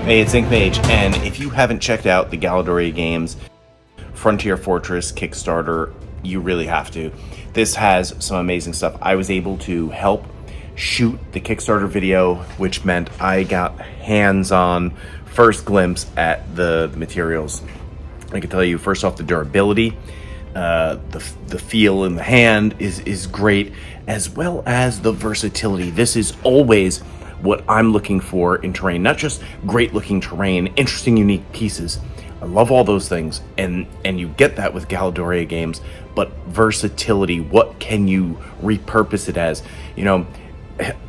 Hey, it's InkdMage, and if you haven't checked out the Galadoria Games Frontier Fortress Kickstarter, you really have to. This has some amazing stuff. I was able to help shoot the Kickstarter video, which meant I got hands-on first glimpse at the materials. I can tell you, first off, the durability, the feel in the hand is great, as well as the versatility. This is always what I'm looking for in terrain, not just great looking terrain, interesting, unique pieces. I love all those things, and you get that with Galadoria Games, but versatility, what can you repurpose it as? You know,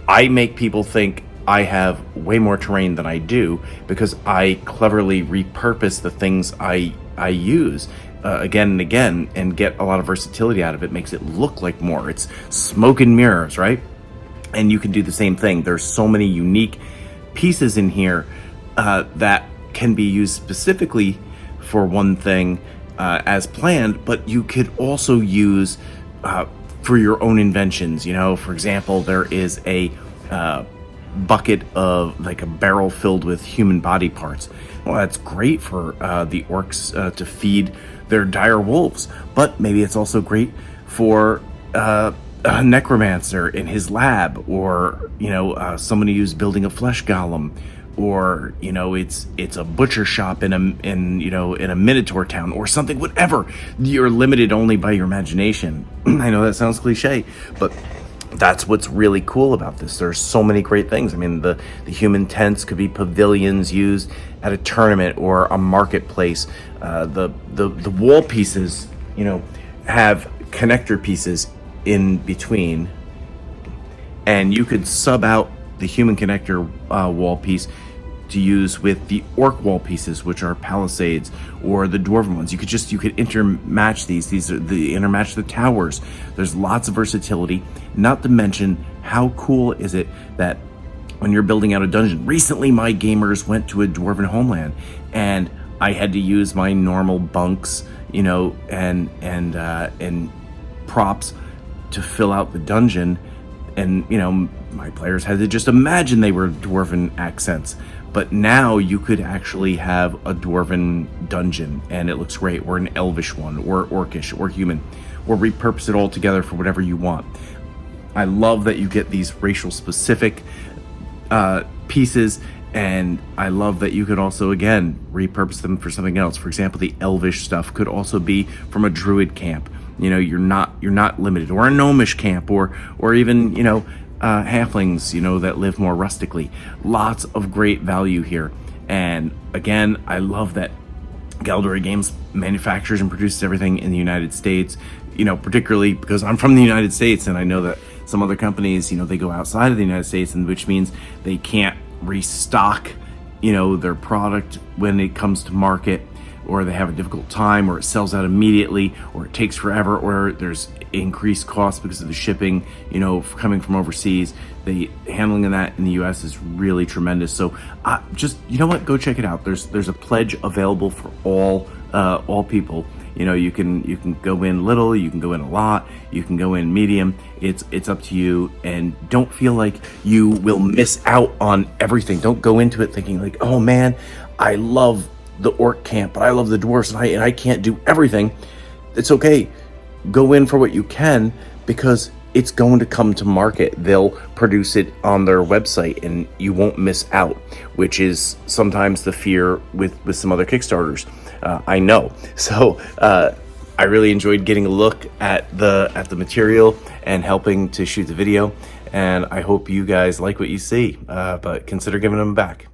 I make people think I have way more terrain than I do because I cleverly repurpose the things I use again and again and get a lot of versatility out of it. Makes it look like more. It's smoke and mirrors, right? And you can do the same thing. There's so many unique pieces in here that can be used specifically for one thing as planned, but you could also use for your own inventions. You know, for example, there is a bucket of like a barrel filled with human body parts. Well, that's great for the orcs to feed their dire wolves, but maybe it's also great for a necromancer in his lab, or somebody who's building a flesh golem, or it's a butcher shop in a minotaur town or something. Whatever, you're limited only by your imagination. I know that sounds cliche, but that's what's really cool about this. There's so many great things. I mean, the human tents could be pavilions used at a tournament or a marketplace. The wall pieces, have connector pieces in between, and you could sub out the human connector wall piece to use with the orc wall pieces, which are palisades, or the dwarven ones. You could intermatch these. These are intermatch the towers. There's lots of versatility. Not to mention, how cool is it that when you're building out a dungeon? Recently, my gamers went to a dwarven homeland, and I had to use my normal bunks, and props to fill out the dungeon, and my players had to just imagine they were dwarven accents. But now you could actually have a dwarven dungeon, and it looks great, or an elvish one, or orcish, or human, or repurpose it all together for whatever you want. I love that you get these racial specific pieces, and I love that you could also, again, repurpose them for something else. For example, the elvish stuff could also be from a druid camp. You're not limited, or a gnomish camp, or even halflings, that live more rustically. Lots of great value here. And again, I love that Galadoria Games manufactures and produces everything in the United States, particularly because I'm from the United States, and I know that some other companies, they go outside of the United States, and which means they can't restock, their product when it comes to market, or they have a difficult time, or it sells out immediately, or it takes forever, or there's increased costs because of the shipping, coming from overseas. The handling of that in the US is really tremendous. So just, go check it out. There's a pledge available for all people. You can go in little, you can go in a lot, you can go in medium. It's up to you, and don't feel like you will miss out on everything. Don't go into it thinking like, oh man, I love the orc camp, but I love the dwarves, and I can't do everything. It's okay. Go in for what you can, because it's going to come to market. They'll produce it on their website, and you won't miss out, which is sometimes the fear with some other Kickstarters. I know. So I really enjoyed getting a look at the material and helping to shoot the video, and I hope you guys like what you see, but consider giving them back.